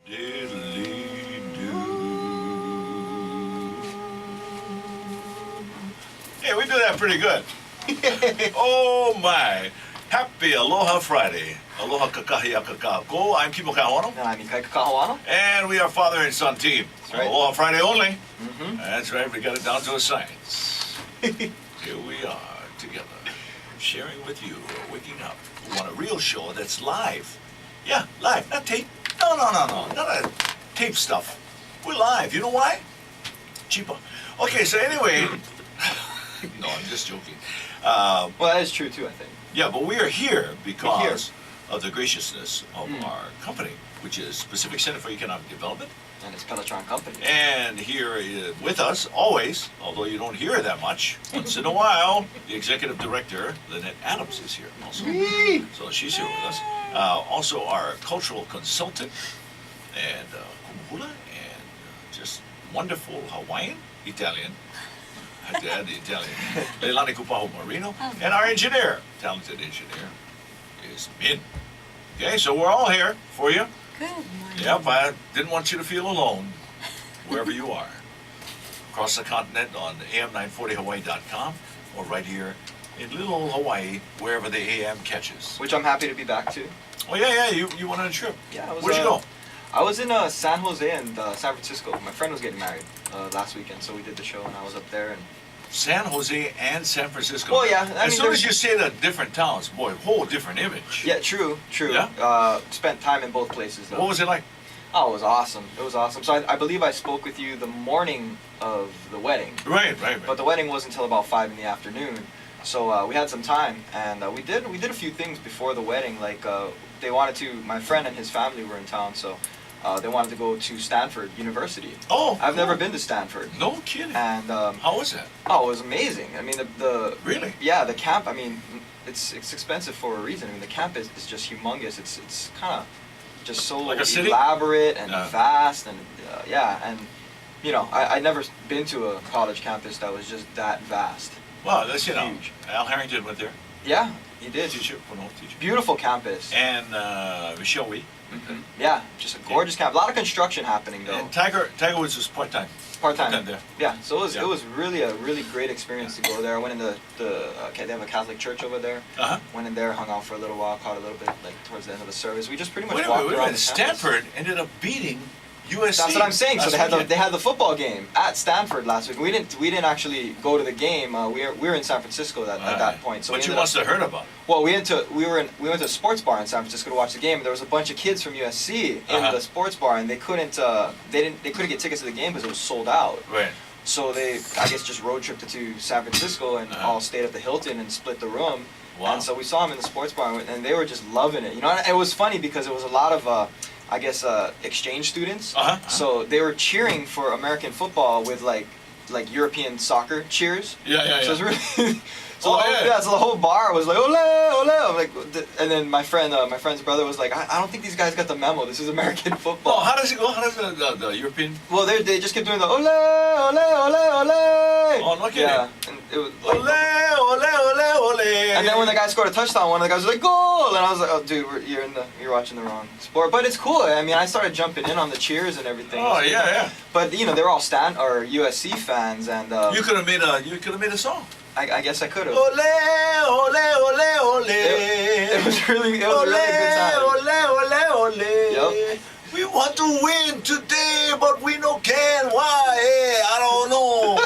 Hey, we do that pretty good. Oh my. Happy Aloha Friday. Aloha kakahi kakako. I'm Kimo Kahono. And I'm Ikai Kakahoano. And we are father and son team. That's right. Aloha Friday only. Mm-hmm. That's right, we got it down to a science. Here we are together, sharing with you, waking up. We want a real show that's live. Yeah, live, not tape. No, not a tape stuff. We're live. You know why? Cheaper. Okay, so anyway, no, I'm just joking. Well, that is true too, I think. Yeah, but we are here because of the graciousness of our company, which is Pacific Center for Economic Development. And it's Pelotron Company. And here with us, always, although you don't hear that much, once in a while, the executive director, Lynette Adams, is here also. So she's here with us. Also our cultural consultant, and Kumuhula, and just wonderful Hawaiian, Italian, Dad, the Italian, Leilani Kupaho Marino, and our engineer, talented engineer, is Min. Okay, so we're all here for you. Good morning. Yep, I didn't want you to feel alone, wherever you are. Across the continent on am940hawaii.com, or right here in little old Hawaii, wherever the AM catches. Which I'm happy to be back to. Oh yeah, you went on a trip. Yeah, Where'd you go? I was in San Jose and San Francisco. My friend was getting married last weekend, so we did the show and I was up there. And San Jose and San Francisco. Well, yeah. As soon as you say the different towns, boy, whole different image. Yeah, true. Yeah? Spent time in both places though. What was it like? Oh, it was awesome. It was awesome. So I believe I spoke with you the morning of the wedding. Right. But the wedding wasn't until about 5 in the afternoon. So we had some time, and we did a few things before the wedding. Like they wanted to. My friend and his family were in town, so they wanted to go to Stanford University. Oh, I've never been to Stanford. No kidding. And how was that? oh, it was amazing. I mean, the Really? Yeah, the camp. I mean, it's expensive for a reason. I mean, the camp is just humongous. It's kind of just so Like a city? elaborate and Yeah. vast, and yeah, and you know, I'd never been to a college campus that was just that vast. Well, that's, you know, Huge. Al Harrington went there. Yeah, he did. Teacher, teacher. Beautiful campus. And Michelle Wee. Mhm. Yeah, just a gorgeous camp. A lot of construction happening though. And Tiger Woods was part-time. Part-time. there. Yeah, so Yeah. it was really a really great experience to go there. I went in the they have a Catholic church over there. Uh-huh. Went in there, hung out for a little while, caught a little bit like towards the end of the service. We just pretty much Wait a walked minute. around the campus. Stanford ended up beating USC. That's what I'm saying. So last they had the football game at Stanford last week. We didn't actually go to the game. We were in San Francisco at that point. So but we you ended must have heard about it. Well, we went to a sports bar in San Francisco to watch the game. And there was a bunch of kids from USC in the sports bar, and they couldn't get tickets to the game because it was sold out. Right. So they, I guess, just road tripped to San Francisco and all stayed at the Hilton and split the room. Wow. And so we saw them in the sports bar, and they were just loving it. You know, and it was funny because it was a lot of, I guess, exchange students. So they were cheering for American football with like European soccer cheers. Yeah. So it was really. So, Oh, yeah. So the whole bar was like, ole, ole. I'm like, and then my friend's brother was like, I don't think these guys got the memo. This is American football. Oh, how does it go? How does the European? Well, they just kept doing the ole, ole, ole, ole. Oh, no kidding. Yeah, and it was like, Ole. and then when the guy scored a touchdown, one of the guys was like, goal, and I was like, oh, dude, you're watching the wrong sport. But it's cool. I mean, I started jumping in on the cheers and everything. Oh yeah. But you know, they were all USC fans, and You could have made a song. I guess I could have. Ole. It was really a good time. Ole. We want to win today, but we no can. Why? I don't know.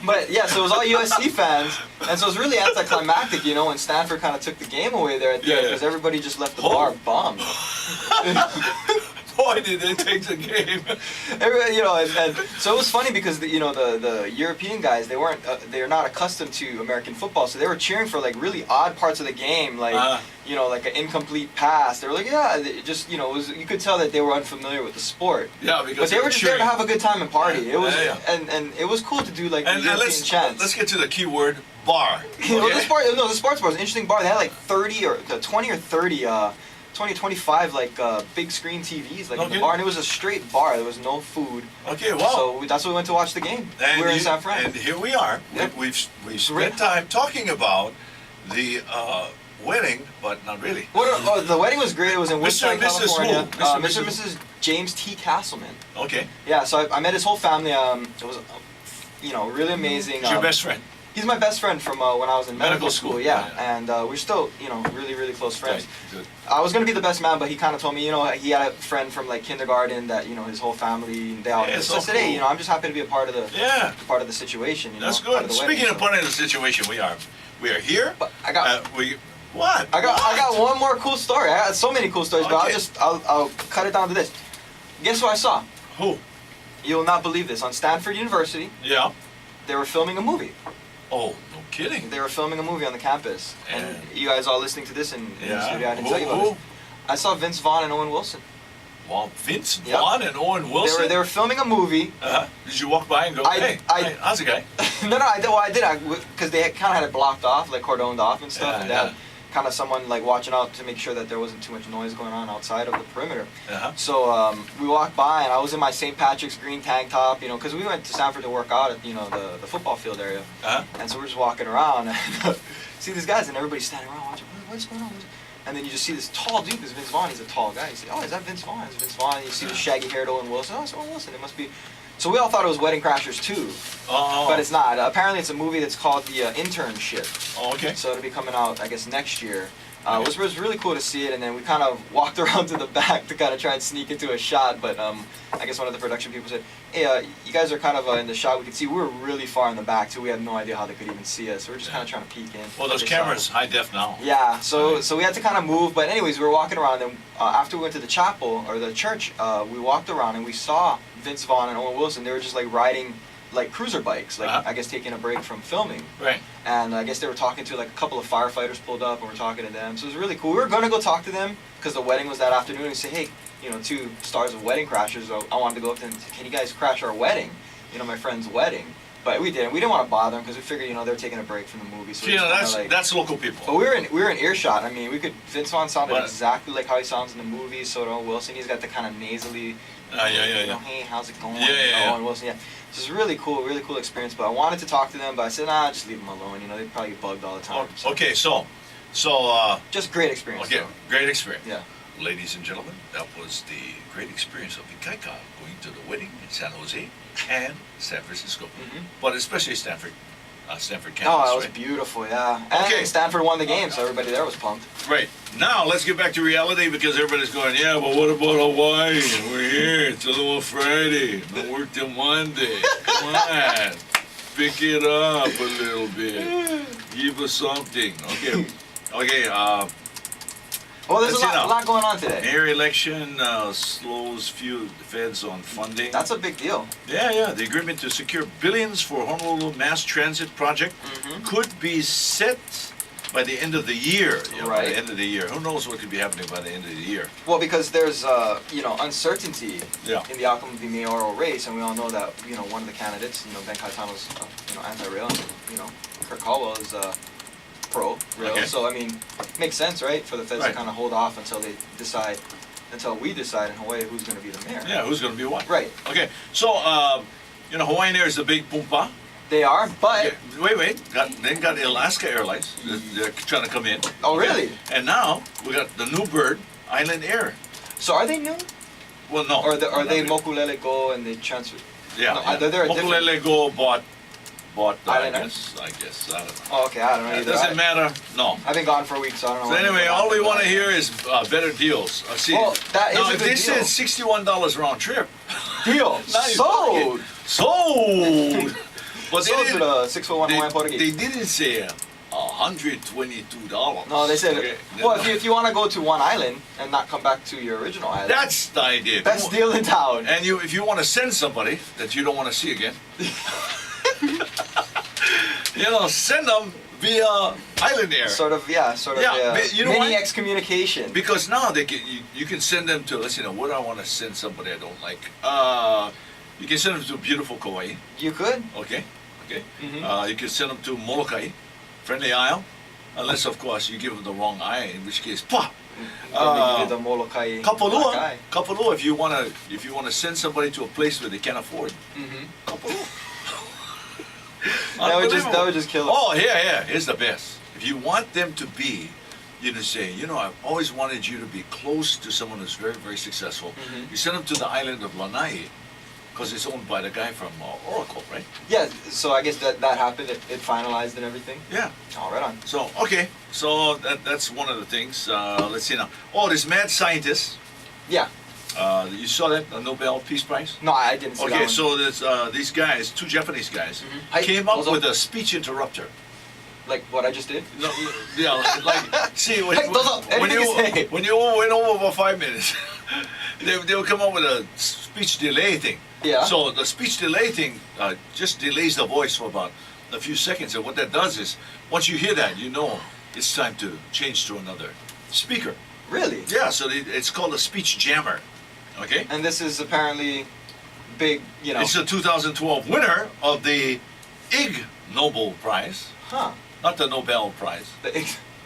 But yeah, so it was all USC fans, and so it was really anticlimactic, you know, when Stanford kind of took the game away there at the end because everybody just left the bar bummed. Boy, did they take the game. You know, and so it was funny because the European guys, they're not accustomed to American football, so they were cheering for like really odd parts of the game, like you know, like an incomplete pass. They were like, yeah, just you know, you could tell that they were unfamiliar with the sport. Yeah, because but they were just there to have a good time and party. It was and it was cool to do like the European chants. Let's get to the key word, bar. Okay. Well, the sports bar was an interesting bar. They had like 20 or 30. 20, 25 like big screen TVs like in the bar, and it was a straight bar. There was no food. Okay, wow. So that's what we went to watch the game. And we were in San Fran. And here we are. Yep. We've spent time talking about the wedding, but not really. The wedding was great. It was in Mr. Woodstock, and Mrs. California. who? Mr. and Mrs. James T. Castleman. Okay. Yeah, so I met his whole family. It was, really amazing. He's your best friend. He's my best friend from when I was in medical school. Yeah, yeah. and we're still, really, really close friends. Right. Good. I was gonna be the best man, but he kind of told me, he had a friend from like kindergarten that, his whole family, they all. Yeah, So I said, hey, I'm just happy to be a part of the Yeah. part of the situation. That's part good. of the wedding, Speaking of so. part of the situation, we are here. But I got. What? I got one more cool story. I got so many cool stories, but Okay. I'll cut it down to this. Guess who I saw? Who? You'll not believe this. On Stanford University, Yeah. they were filming a movie. Oh, no kidding. They were filming a movie on the campus. And you guys all listening to this in the studio, I didn't tell you about this. I saw Vince Vaughn and Owen Wilson. Well, Vince Yep. Vaughn and Owen Wilson. They were filming a movie. Did you walk by and go, hey, how's the guy? No, I did. Because they kind of had it blocked off, like cordoned off and stuff. Yeah, and they had kind of someone like watching out to make sure that there wasn't too much noise going on outside of the perimeter. So we walked by, and I was in my St. Patrick's green tank top, because we went to Stanford to work out at the football field area. And so we're just walking around, and see these guys, and everybody's standing around watching. What's going on? And then you just see this tall dude, because Vince Vaughn, he's a tall guy. You say, oh, is that Vince Vaughn? It's Vince Vaun. And you see the shaggy-haired Owen Wilson. Oh, it's Owen Wilson. It must be. So we all thought it was Wedding Crashers 2, but it's not. Apparently, it's a movie that's called The Internship. Oh, okay. So it'll be coming out, I guess, next year. It was really cool to see it, and then we kind of walked around to the back to kind of try and sneak into a shot, but I guess one of the production people said, hey, you guys are kind of in the shot. We could see we were really far in the back, so we had no idea how they could even see us. So we're just kind of trying to peek in. Well, those cameras, high def now. Yeah, so we had to kind of move, but anyways, we were walking around, and after we went to the chapel, or the church, we walked around, and we saw Vince Vaughn and Owen Wilson. They were just like riding like cruiser bikes, like I guess taking a break from filming. Right. And I guess they were talking to like a couple of firefighters pulled up, and we're talking to them. So it was really cool. We were gonna go talk to them because the wedding was that afternoon. And we say, hey, 2 stars of Wedding Crashers. I wanted to go up to them and say, can you guys crash our wedding? My friend's wedding. But we didn't. We didn't want to bother them because we figured, they're taking a break from the movie. So that's local people. But we were in earshot. I mean, Vince Vaughn sounded exactly like how he sounds in the movie. So did Owen Wilson. He's got the kind of nasally. Hey, how's it going? Owen Wilson. Yeah. So it's really cool experience. But I wanted to talk to them, but I said, nah, just leave them alone. They probably get bugged all the time. So. Okay, so just great experience. Okay, great experience. Yeah. Ladies and gentlemen, that was the great experience of Ikaika going to the wedding in San Jose and San Francisco, but especially Stanford campus. Oh, it was beautiful, yeah. And Stanford won the game, so everybody there was pumped. Right. Now, let's get back to reality because everybody's going, yeah, but what about Hawaii? We're here. It's Aloha Friday. No work till Monday. Come on. Pick it up a little bit. Give us something. Okay. Well, there's a lot going on today. Mayor election slows few feds on funding. That's a big deal. Yeah. The agreement to secure billions for Honolulu mass transit project could be set by the end of the year. Right. By the end of the year. Who knows what could be happening by the end of the year? Well, because there's uncertainty in the outcome of the mayoral race, and we all know that one of the candidates, Ben Kaitano's anti-rail, and Kirk Caldwell is pro-rail. Okay. So I mean, makes sense, right, for the feds to kind of hold off until we decide in Hawaii who's going to be the mayor. Yeah, who's going to be what? Right. Okay. So Hawaiian Air is the big pumpa. They are, but wait. Then got Alaska Airlines. They're trying to come in. Oh, really? And now we got the new bird, Island Air. So are they new? Well, no. Or are they Mokulele Go and they transfer? Yeah. No, they're Mokulele Go bought Island Air? I guess. I don't know. Oh, okay. I don't know either. It doesn't matter. No. I've been gone for a week, so I don't know. So anyway, all we want to hear is better deals. See. Well, that is now, a good if they said $61 round trip. Deal. Sold. But sold to the 641 Hawaiian Portuguese. They didn't say $122. No, they said, if you want to go to one island and not come back to your original island. That's the idea. Best deal in town. And if you want to send somebody that you don't want to see again, send them via Island Air. Sort of, mini excommunication. Because now you can send them to, let's see, what do I want to send somebody I don't like? You can send them to beautiful Kauai. You could. Okay. You can send them to Molokai, Friendly Isle, unless of course you give them the wrong eye, in which case, the Molokai. Kapalua. If you wanna send somebody to a place where they can't afford. Kapalua. That would just kill them. Oh yeah. Here's the best. If you want them to be, you know, say, you know, I've always wanted you to be close to someone who's very, very successful. Mhm. You send them to the island of Lanai, because it's owned by the guy from Oracle, right? Yeah, so I guess that happened. It finalized and everything. Yeah. Oh, right on. So, okay. So that's one of the things. Let's see now. Oh, this mad scientist. Yeah. You saw that, the Nobel Peace Prize? No, I didn't see that Okay, one. so there's these guys, two Japanese guys, Hi, came up what's up? with a speech interrupter. Like what I just did? No, yeah, like, see, when, Hey, what's up? when Anything you say. when you went over about 5 minutes, they would come up with a speech delay thing. Yeah. So the speech delay thing just delays the voice for about a few seconds, and what that does is, once you hear that, you know it's time to change to another speaker. Really? Yeah, so it's called a speech jammer. Okay? And this is apparently big, you know. It's the 2012 winner of the Ig Nobel Prize, Huh. not the Nobel Prize.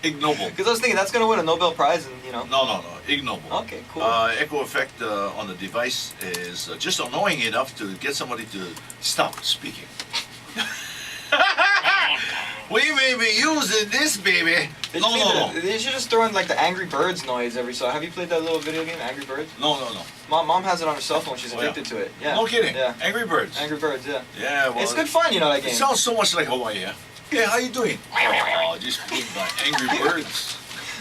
Ig Nobel. Because I was thinking that's gonna win a Nobel Prize, and you know. No, Ig Nobel. Okay, cool. Echo effect on the device is just annoying enough to get somebody to stop speaking. We may be using this, baby. No. They should just throw in like the Angry Birds noise every so. Have you played that little video game, Angry Birds? No. Mom has it on her cell phone. She's Oh, yeah. addicted to it. Yeah. No kidding. Yeah. Angry Birds. Angry Birds. Yeah. Yeah, well, It's good fun, you know that It game. sounds so much like Hawaii. Yeah. Yeah, how you doing? Oh, just being by Angry Birds.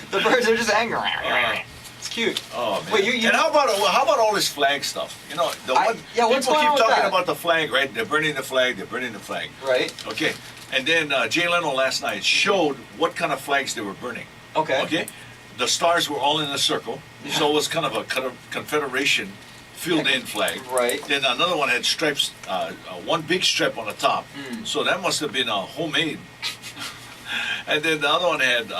The birds are just angry. It's cute. Oh man. Wait, you And how about all this flag stuff? You know, yeah, what's people going keep on with talking that? about the flag, right? They're burning the flag. They're burning the flag. Right. Okay. And then Jay Leno last night showed what kind of flags they were burning. Okay. Okay. The stars were all in a circle, Yeah. so it was kind of a Confederation filled-in flag. Right. Then another one had stripes, one big stripe on the top. Mm. So that must have been homemade. And then the other one had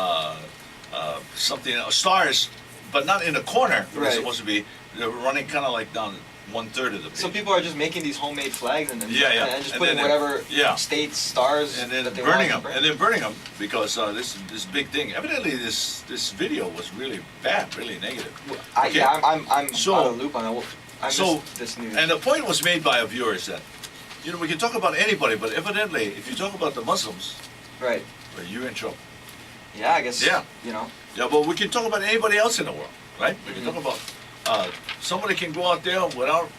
something, stars, but not in the corner. It was Right. supposed to be. They were running kind of like down 1/3 of the page. So people are just making these homemade flags and then Yeah, yeah. and just And putting then whatever yeah. states, stars, and then that they burning want them, to and then burning them because this big thing. Evidently, this video was really bad, really negative. Okay. Yeah, I'm So- out of the loop on that. I so- missed this news. And the point was made by a viewer is that, you know, we can talk about anybody, but evidently, if you talk about the Muslims, right. well, you're in trouble. Yeah, I guess. Yeah. You know. Yeah, but we can talk about anybody else in the world, right? We can Mhm. talk about somebody can go out there without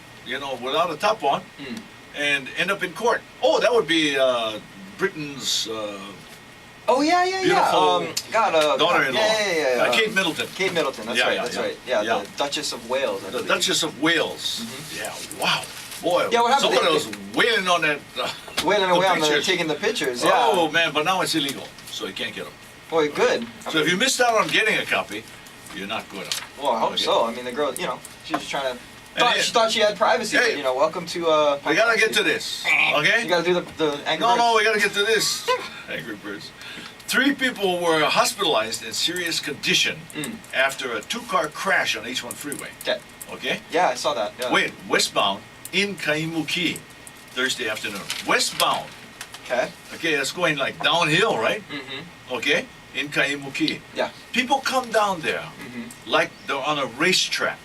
a top on Mm. and end up in court. Oh, that would be Britain's Oh yeah. Beautiful daughter-in-law, Yeah. Kate Middleton. Kate Middleton. That's Yeah, right. yeah, That's yeah. right. Yeah, Yeah. the Duchess of Wales. I The believe. Duchess of Wales. Mhm. Yeah, wow. Boy, Yeah, what happened? somebody was wailing on that. Wailing the away on the pictures. taking the pictures. Yeah. Oh, man, but now it's illegal, so you can't get them. Boy, good. So if you missed out on getting a copy, you're not going to. Well, I hope Okay. so. I mean, the girl, you know, she was trying to. then- She thought she had privacy. Hey. But, you know, welcome to. We got to get to this, okay? You gotta do the Angry No, Birds. we got to get to this. Angry Birds. 3 people were hospitalized in serious condition Mm. after a 2-car crash on H1 freeway. Okay. Okay? Yeah, I saw that. Yeah. Wait, westbound in Kaimuki, Thursday afternoon. Westbound. Okay. Okay, that's going like downhill, right? Mm-hmm. Okay? In Kaimuki. Yeah. People come down there Mm-hmm. like they're on a racetrack.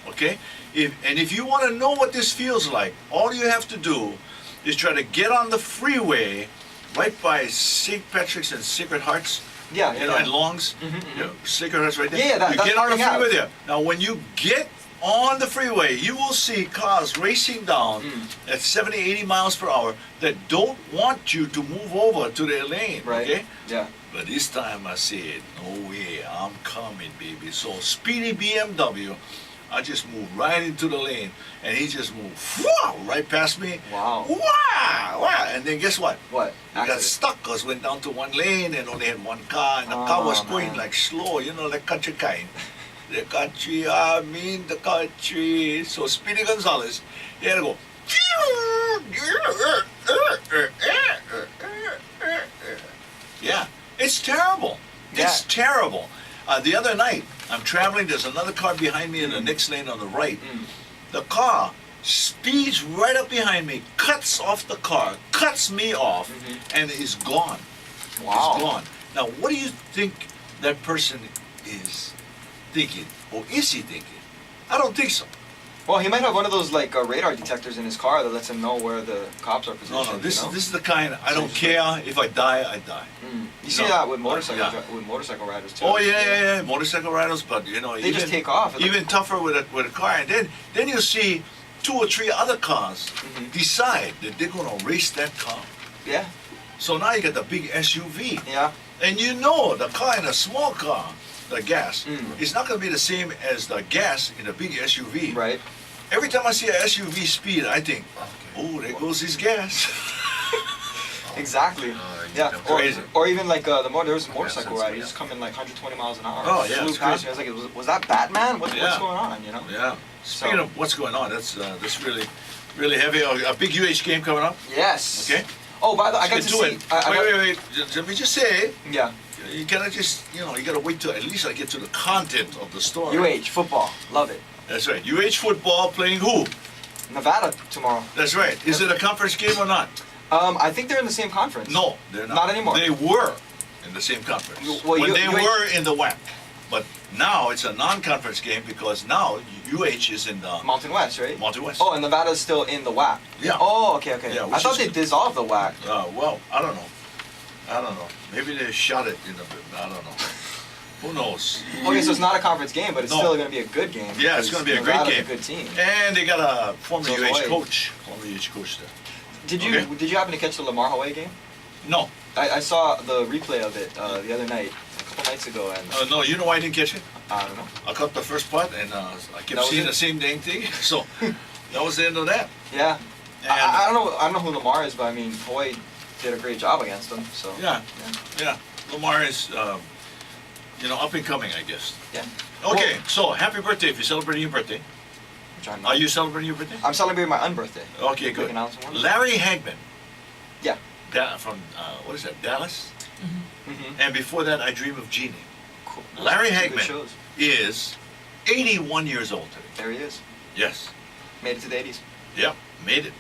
Okay? If you want to know what this feels like, all you have to do is try to get on the freeway right by St. Patrick's and Sacred Hearts. Yeah. You know, and Longs. Mhm, You know, Sacred Hearts right there. Yeah, you that's get on the what I have. freeway there. Now, when you get on the freeway, you will see cars racing down at 70, 80 miles per hour that don't want you to move over to their lane. Right. Okay? Yeah. But this time I said, no way, I'm coming, baby. So speedy BMW, I just moved right into the lane, and he just moved right past me. Wow. Wow. And then guess what? What? We got stuck because went down to one lane and only had one car, and the car was going man. like slow, you know, like country kind. The country, I mean the country. So Speedy Gonzalez, he had to go. Yeah, it's terrible. It's terrible. The other night, I'm traveling, there's another car behind me in the next lane on the right. The car speeds right up behind me, cuts off the car, cuts me off, and is gone. Wow. Is gone. Now, what do you think that person is thinking? Or is he thinking? I don't think so. Well, he might have one of those like radar detectors in his car that lets him know where the cops are positioned. No, this you know? this is the kind. I don't care if I die. I die. You see that with motorcycle riders too. Oh yeah. Motorcycle riders, but They even, just take off. Even tougher with a car, and then you see 2 or 3 other cars decide that they're gonna race that car. Yeah. So now you got the big SUV, Yeah. and the car in a small car, the gas, is not gonna be the same as the gas in a big SUV. Right. Every time I see a SUV speed, I think, oh, there goes his gas. Exactly. Yeah. Crazy. Or even like there was a motorcycle rider. He just coming like 120 miles an hour. Oh, yeah, Flew it's past me. I was like, was that Batman? What's Yeah. going on? You know. Yeah. Speaking of what's going on, that's really heavy. A big UH game coming up. Yes. Okay. Oh, by the way, I got Let's to get to see. it. Wait. Let me just say, Yeah. you gotta just, you gotta wait till at least I get to the content of the story. UH football. Love it. That's right. UH football playing who? Nevada tomorrow. That's right. Is it a conference game or not? I think they're in the same conference. No, they're not. Not anymore. They were in the same conference. Well, when they UH were in the WAC. But now it's a non-conference game because now UH is in the Mountain West, right? Mountain West. Oh, and Nevada's still in the WAC. Yeah. Oh, okay. Yeah, I thought they dissolved the WAC. Well, I don't know. Maybe they shot it in the. I don't know. Who knows? Okay, so it's not a conference game, but it's No. still going to be a good game. Yeah, it's going to be a great Nevada's game. a good team. And they got a former So UH Hawaii. coach. Former UH coach there. Did you happen to catch the Lamar Hawaii game? No. I saw the replay of it the other night, a couple nights ago, and No, you know why I didn't catch it? I don't know. I caught the first part and I That kept was seeing it? the same dang thing. So that was the end of that. Yeah. And I don't know who Lamar is, but I mean Hawaii did a great job against them. So Yeah. Lamar is, up and coming, I guess. Yeah. Okay, so happy birthday if you're celebrating your birthday. Which I'm Are not. you celebrating your birthday? I'm celebrating my unbirthday. Okay, good. Quick announcement. Larry Hagman. Yeah. From, what is that, Dallas? Mm-hmm. And before that, I Dream of Jeannie. Cool. Larry Two good Hagman shows. is 81 years old today. There he is. Yes. Made it to the 80s. Yep, made it.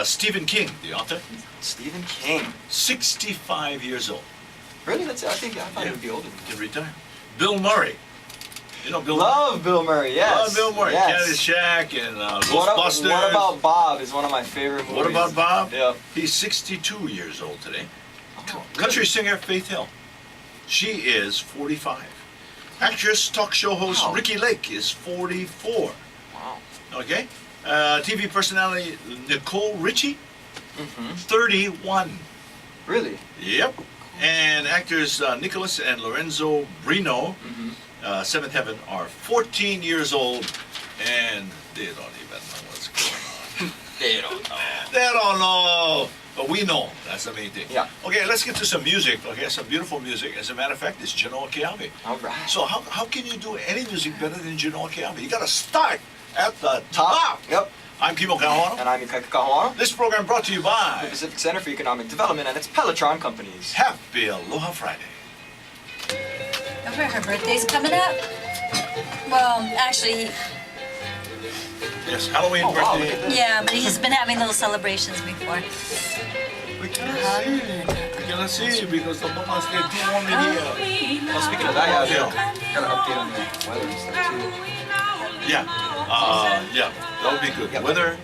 Stephen King, the author, Stephen King. 65 years old. Really? I thought he Yeah. would be older. Can retire. Bill Murray. You know Bill Love Bill Murray. Yes. Murray? Love Bill Murray. Yes. Caddyshack and What Ghostbusters. About Bob is one of my favorite movies. What about Bob? Yeah. He's 62 years old today. Oh, Country singer Faith Hill. She is 45. Actress, talk show host Wow. Ricky Lake is 44. Wow. Okay. TV personality Nicole Richie, Mm-hmm. 31. Really? Yep. And actors Nicholas and Lorenzo Brino, Mm-hmm. Seventh Heaven, are 14 years old, and they don't even know what's going on. They don't know. They don't know, but we know. That's the main thing. Yeah. Okay, let's get to some music. Okay, some beautiful music. As a matter of fact, it's Genoa Keawe. All right. So how can you do any music better than Genoa Keawe? You got to start at the top. Yep. I'm Kimo Kahuano. And I'm Ikaika Kahuana. This program brought to you The by Pacific Center for Economic Development and its Pelletron companies. Happy Aloha Friday. Over her birthday's coming up. Well, actually, Yes, Halloween Oh, wow, look birthday. at this. yeah, but he's been having little celebrations before. We cannot see. We cannot see because the mama stayed too warm in here. Well, speaking of that, got an update on the weather and stuff too. Yeah, that would be good. Yep. Weather.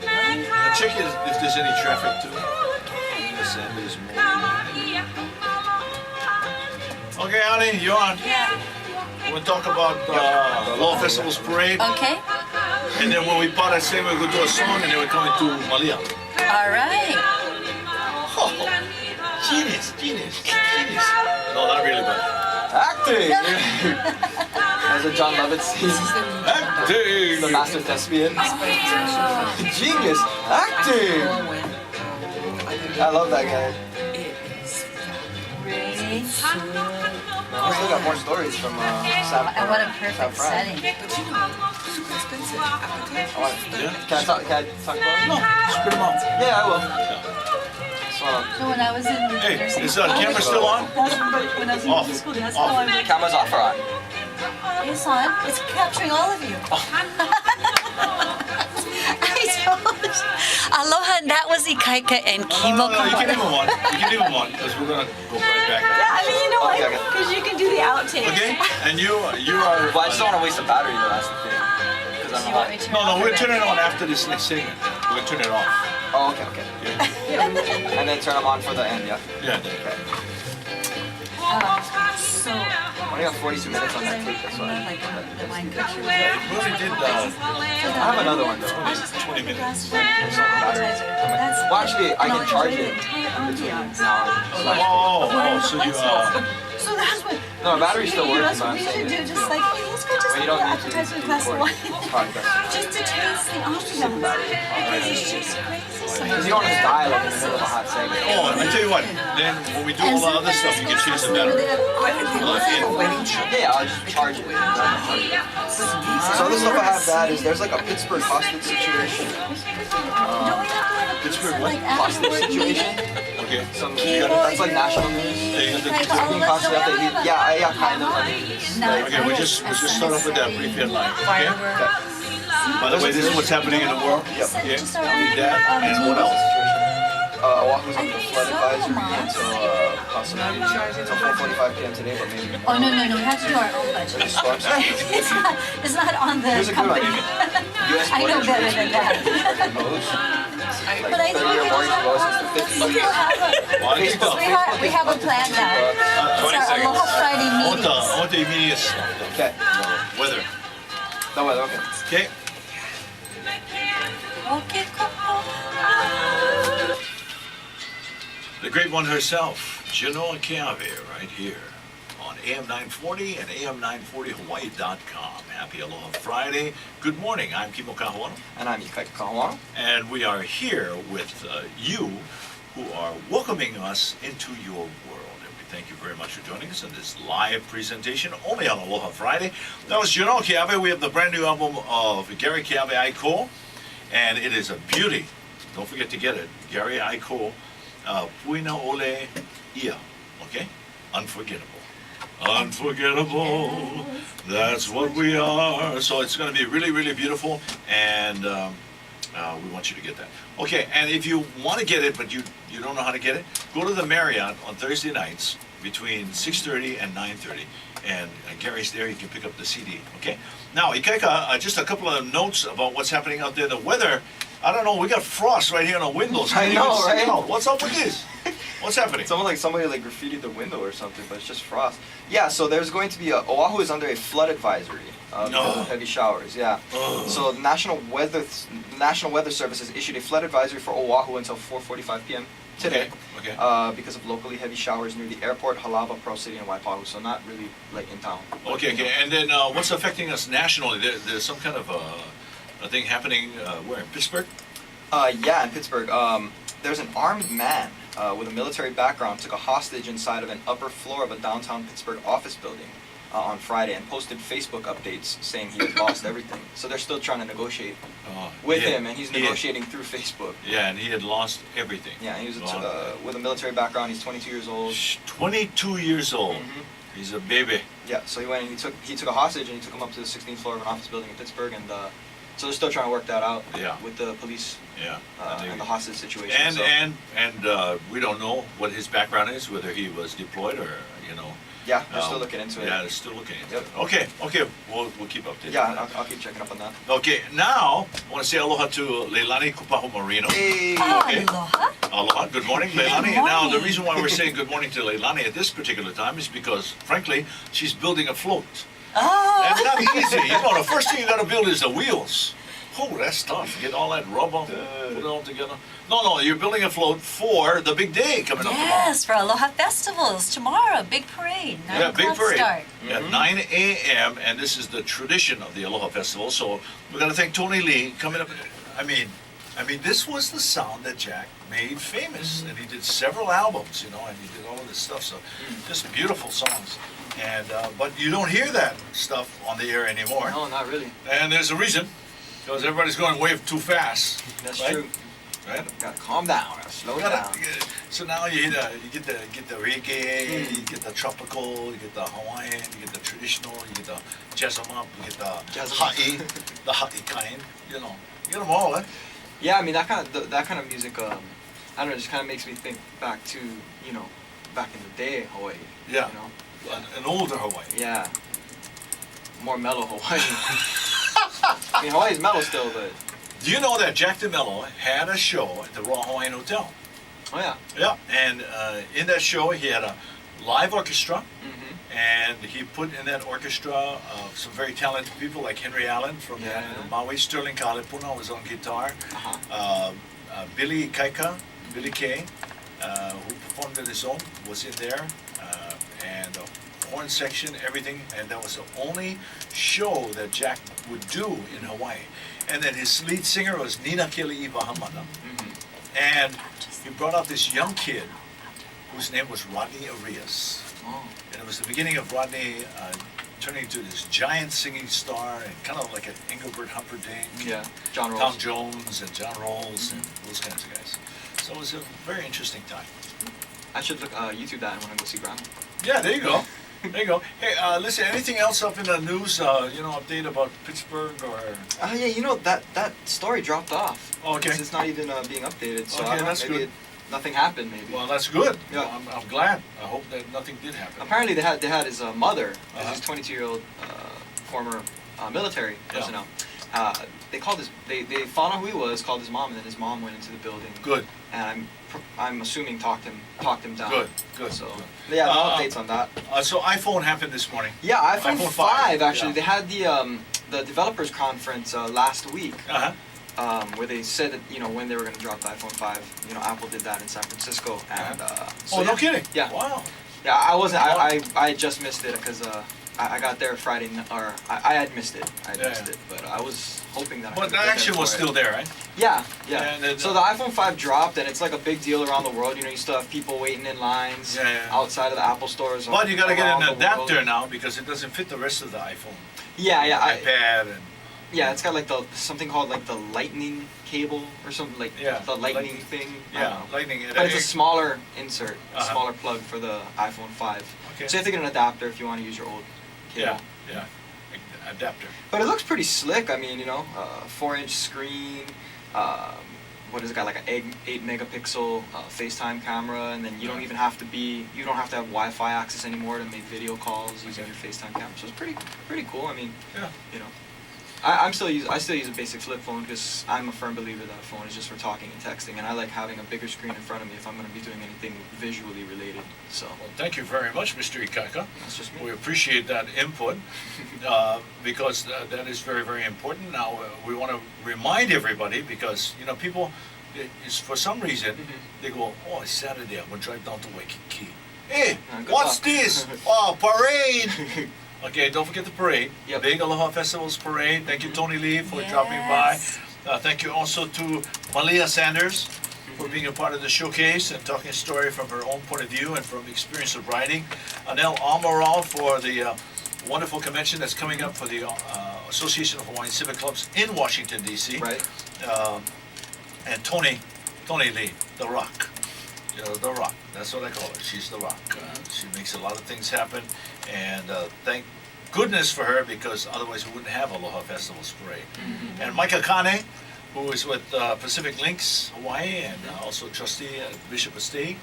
Check if there's any traffic too. Yes, and there's more. Okay, honey, you're on. Yeah. We'll talk about Aloha Festival's parade, Okay. and then when we part, I say we'll go do a song, and then we're coming to Malia. All right. Oh, genius. No, not really, but Acting! As a John Lovett scene. acting. The master thespian. Genius! Acting! I love that guy. Ready? We still got more stories from Sam. And what a Sam perfect Fry. setting. Yeah. Can I talk about it? No, spit them out. Yeah, I will. So, So when I was in Hey, nursing is the school, camera still on? when I was in Off. nursing school, that's Off. how I went. cameras off or on? It's on. It's capturing all of you. I told you. Aloha, and that was Ikaika and Kimo. No, you can leave them on. You can leave them on because we're gonna go right back. Yeah, I mean, you know what? Okay, okay. Because you can do the outtakes. Okay, and you are. Well, I just don't want to waste the battery though, that's the thing. Because don't Do you know want how. me to? No, we'll turn it on after this next segment. We'll turn it off. Oh, okay. Yeah, And then turn them on for the end, yeah? yeah. There. Okay. So. Only got 42 minutes on that tape, that's why. Like the wine picture. Really did. I have another one though. 20 minutes. Well, actually, I can charge it between now and Oh, so you So that's what. No, the battery's still working, That's but what I'm we should saying do. it. Just like, hey, let's go just Well, you like don't an need to appetizer be glass of recording. wine. It's probably best. Just to taste the ambiance. Because it's just crazy. Because you don't want to die like in the middle of a hot segment. Oh, I tell you what. Then when we do all the other stuff, you can change the battery. Yeah, I'll just charge it. So other stuff I have that is there's like a Pittsburgh hostage situation. Pittsburgh what? Hostage situation. Okay. That's like national news. Yeah, you got the Being constantly updated. Yeah, kind of. I mean, it's like, Okay, we just start off with that brief headline. Okay. okay. By the way, this is what's happening in the world. Yep. Okay. Read that. And what else? Oahu's under flood advisory until possibly until 4:45 p.m. today, but maybe. Oh no, we have to do our own budget. Just storms. It's not on the Here's a good one. company. U.S. I know mortgage better rates than that. goes. But I Like think 30-year mortgage goes since the we 50s. have Facebook. we have a plan now. It's our Aloha Friday I want meetings. the immediate stuff. Okay. Weather. No weather. Okay. Okay. Okay, The great one herself, Genoa Keawe, right here on AM 940 and AM940Hawaii.com. Happy Aloha Friday. Good morning. I'm Kimo Kahuana, And I'm Ikaika Kahawano. and we are here with you who are welcoming us into your world. And we thank you very much for joining us in this live presentation only on Aloha Friday. That was Genoa Keawe. We have the brand new album of Gary Keawe Aiko, and it is a beauty. Don't forget to get it. Gary Aiko. Puina Ole Ia, okay? Unforgettable. Unforgettable, that's what we are. So it's going to be really, really beautiful, and we want you to get that. Okay, and if you want to get it, but you don't know how to get it, go to the Marriott on Thursday nights between 6:30 and 9:30, and Gary's there. You can pick up the CD, okay? Now, Ikaika, just a couple of notes about what's happening out there. The weather, I don't know, we got frost right here on the windows. I know, right? What's up with this? What's happening? It's almost like somebody like graffitied the window or something, but it's just frost. Yeah, so there's going to be Oahu is under a flood advisory because of heavy showers. Yeah. So the National Weather Service has issued a flood advisory for Oahu until 4:45 p.m. today. Okay. Because of locally heavy showers near the airport, Halava, Pearl City, and Waipahu. So not really like in town. Okay. And then what's affecting us nationally? There's some kind of a thing happening where, in Pittsburgh? Yeah, in Pittsburgh. There's an armed man with a military background took a hostage inside of an upper floor of a downtown Pittsburgh office building on Friday and posted Facebook updates saying he had lost everything. So they're still trying to negotiate with him, and he's negotiating through Facebook. Yeah, and he had lost everything. Yeah, he was with a military background. He's 22 years old. 22 years old. Mhm. He's a baby. Yeah, so he went and he took a hostage and he took him up to the 16th floor of an office building in Pittsburgh, and so they're still trying to work that out with the police Yeah. and the hostage situation. And so. and we don't know what his background is, whether he was deployed or Yeah, they're still looking into it. Yeah, they're still looking into Yep. it. Okay, we'll keep updated. Yeah, on that. I'll keep checking up on that. Okay, now I want to say aloha to Leilani Kupaho Marino. Hey. Okay. Aloha. Aloha. Good morning, Leilani. Good Now, the morning. reason why we're saying good morning to Leilani at this particular time is because, frankly, she's building a float. Oh. And not easy. The first thing you got to build is the wheels. Oh, that's tough. Get all that rubber, put it all together. No, you're building a float for the big day coming up tomorrow. Yes, for Aloha Festivals tomorrow, big parade, 9 Yeah, big o'clock parade. start. At 9 a.m., and this is the tradition of the Aloha Festival. So we're going to thank Tony Lee coming up. I mean, this was the sound that Jack made famous, and he did several albums, and he did all of this stuff. So just beautiful songs. And but you don't hear that stuff on the air anymore. No, not really. And there's a reason, because everybody's going way too fast. That's right? true. Right? Gotta calm down. Gotta slow down. So now you get the reggae, you get the tropical, you get the Hawaiian, you get the traditional, you get the jazz 'em up, you get the ha'i, the ha'i kind. You get them all, eh? Yeah, I mean that kind of music. I don't know, just kind of makes me think back to back in the day Hawaii. Yeah. An older Hawaii. Yeah. More mellow Hawaii. I mean, Hawaii's mellow still, but Do you know that Jack DeMello had a show at the Royal Hawaiian Hotel? oh yeah. Yeah, and in that show he had a live orchestra, Mm-hmm. and he put in that orchestra some very talented people like Henry Allen from Yeah. the Maui, Sterling Kalepuna was on guitar, Uh-huh. Billy Kaika, Billy Kay, who performed on his own, was in there, and the horn section, everything, and that was the only show that Jack would do in Hawaii. And then his lead singer was Nina Keli'iwa Hamana. Mm-hmm. And he brought out this young kid whose name was Rodney Arias. Oh. And it was the beginning of Rodney turning into this giant singing star and kind of like an Engelbert Humperdinck, Yeah. John Rolls. Tom Jones and John Rolls and those kinds of guys. So it was a very interesting time. I should look YouTube that when I go see Grandma. Yeah, there you go. There you go. Hey, listen, anything else up in the news, update about Pittsburgh or... Yeah, you know that story dropped off. Oh, okay. It's not even being updated. So Okay, I don't know, that's maybe good. nothing happened. Maybe. Well, that's good. Yeah. Well, I'm glad. I hope that nothing did happen. Apparently they had his mother, Uh-huh. his 22-year-old former military Yeah. personnel. They called his they found out who he was, called his mom, and then his mom went into the building. Good, And I'm assuming talked him down. good, good. So good. yeah, no Uh, updates on that. So iPhone happened this morning. Yeah, iPhone iPhone 5 5, actually. yeah. They had the developers conference last week. Uh-huh. Where they said that when they were going to drop the iPhone 5, Apple did that in San Francisco, and so Oh, no yeah. kidding? Yeah. Wow. Yeah, I wasn't. I just missed it because I got there Friday, I had missed it. I had Yeah, missed yeah. it, but I was hoping that. I But could the get there action was for still it. there, right? Yeah, yeah. And then, So the iPhone 5 dropped, and it's like a big deal around the world. You still have people waiting in lines Yeah, yeah. outside of the Apple stores. But you got to get around an the world. adapter now because it doesn't fit the rest of the iPhone. Yeah, yeah. iPad and Yeah, it's got like something called like the lightning cable or something like Yeah, the lightning lightning. thing. I yeah, don't know. Lightning. But it's a smaller insert, a Uh-huh. smaller plug for the iPhone 5. Okay. So you have to get an adapter if you want to use your old cable. Yeah, yeah. Adapter. But it looks pretty slick. I mean, 4-inch screen. What is it got? Like an 8 megapixel FaceTime camera, and then you don't even have to have Wi-Fi access anymore to make video calls using your FaceTime camera. So it's pretty cool. I mean, Yeah. I still use a basic flip phone because I'm a firm believer that a phone is just for talking and texting, and I like having a bigger screen in front of me if I'm going to be doing anything visually related. So Well, thank you very much, Mr. Ikaka. that's just me. We appreciate that input because that is very, very important. Now, we want to remind everybody because, people, for some reason, they go, oh, it's Saturday, I'm going to drive down to Waikiki. Hey, Good what's luck. this? Oh, parade! Okay, don't forget the parade. Yep. Big Aloha Festival's parade. Thank you, Tony Lee, for dropping by. Yes. Thank you also to Malia Sanders for being a part of the showcase and talking a story from her own point of view and from the experience of riding. Anel Amaral for the wonderful convention that's coming up for the Association of Hawaiian Civic Clubs in Washington, D.C. Right. And Tony Lee, The Rock. The Rock. That's what I call her. She's The Rock. She makes a lot of things happen, and thank goodness for her because otherwise we wouldn't have Aloha Festival's parade. And Micah Kane, who is with Pacific Links Hawaii and also trustee at Bishop Estate,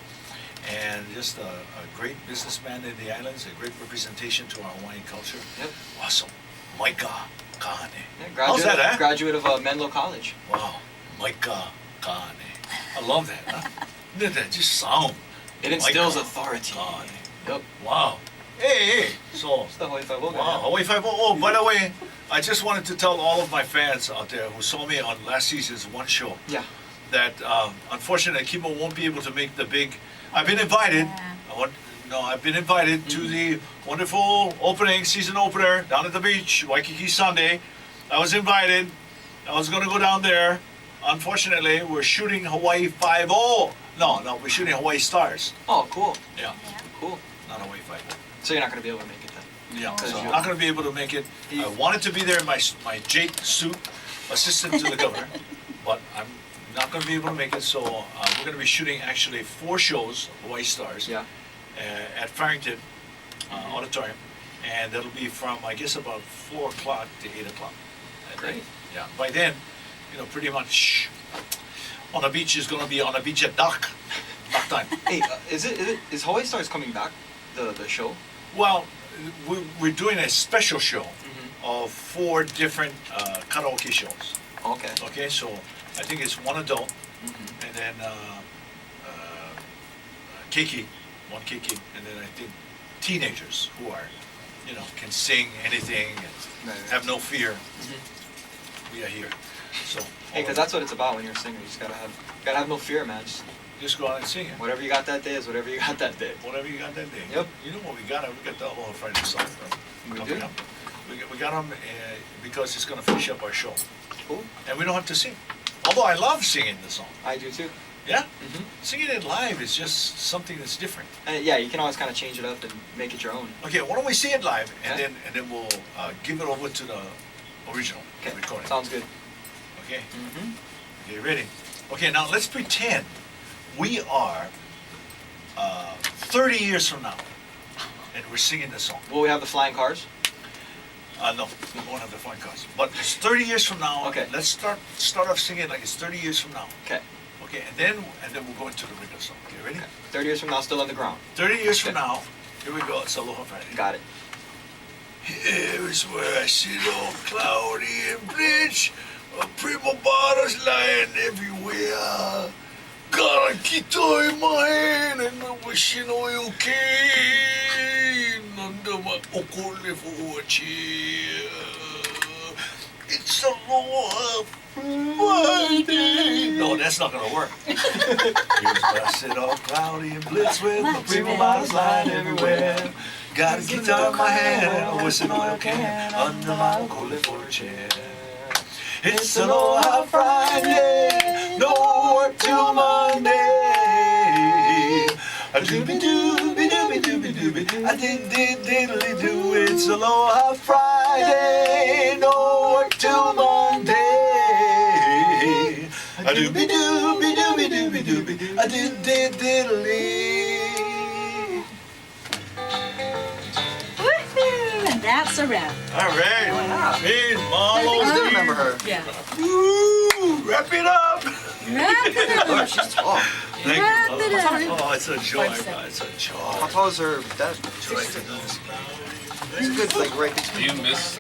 and just a great businessman in the islands, a great representation to our Hawaiian culture. Yep. Awesome. Micah Kane. Yeah, How's that, eh? Graduate of Menlo College. Wow. Micah Kane. I love that, huh? That just sound. It instills Micah authority. Kane. Yep. Wow. Hey, so, It's the Hawaii Five-O guy. wow, Hawaii Five-O. Oh, by the way, I just wanted to tell all of my fans out there who saw me on last season's One Show Yeah. that unfortunately Kimo won't be able to make the big. I've been invited. Yeah. I've been invited to the wonderful season opener down at the beach, Waikiki Sunday. I was invited. I was going to go down there. Unfortunately, we're shooting Hawaii 5-0. No, we're shooting Hawaii Stars. Oh, cool. Yeah, Cool. not Hawaii 5-0. So you're not going to be able to make it then? Yeah, so you- I'm not going to be able to make it. I wanted to be there in my Jake suit, assistant to the governor, but I'm not going to be able to make it. So we're going to be shooting actually 4 shows, Hawaii Stars, Yeah. at Farrington Auditorium, and that'll be from I guess about 4 o'clock to 8 o'clock. at Great. night. Yeah. By then, pretty much on the beach is going to be on the beach at dark time. Hey, is Hawaii Stars coming back? The show? Well, we're doing a special show of 4 different karaoke shows. Okay. Okay, so I think it's one adult, Mm-hmm. and then keiki, one keiki, and then I think teenagers who are, can sing anything and Right. have no fear. Mm-hmm. We are here. So Hey, because that's what it's about when you're a singer. You just gotta have no fear, man. just go out and sing it. Whatever you got that day is whatever you got that day. Whatever you got that day. Yep. You know what we got? We got the Aloha Friday song. We coming do? up. We got them because it's going to finish up our show. Cool. And we don't have to sing. Although I love singing the song. I do too. Yeah? Mm-hmm. Singing it live is just something that's different. And yeah, you can always kind of change it up and make it your own. Okay, why don't we sing it live and Okay. then we'll give it over to the original Okay. recording. Sounds good. Okay? Mm-hmm. Okay, ready? Okay, now let's pretend we are 30 years from now and we're singing the song. Will we have the flying cars? No, we won't have the fun cars. But it's 30 years from now. Okay. Let's start off singing like it's 30 years from now. Okay. Okay, and then we'll go into the regular song. Okay, ready? Okay. 30 years from now, still on the ground. 30 years from Okay. now, here we go. It's Aloha Friday. Got it. Here is where I sit all cloudy and bleach. Prima bottles lying everywhere. Got a guitar in my hand and I'm wishing oil cane under my okolefo chair. It's Aloha Friday. No, that's not gonna work. Here's where I sit all cloudy and blitz with my prima bottles lying everywhere. Got a guitar in my hand and a whistle oil can under my okolefo chair. It's Aloha Friday, no work till Monday. A dooby dooby dooby dooby dooby, I did diddly do. It's Aloha Friday, no work till Monday. A dooby dooby dooby dooby dooby, I did diddly. Woohoo! And that's a wrap. All right, Wow. hey, I Mama. do remember her. Yeah. Woo, wrap it up. Wrap it Oh, up. she's tall. Thank Wrap you, it Mama. up. Oh, it's a joy, One second. man. It's a How joy. tall is her dad? Joy to those. He's a good, like, right between. Do you miss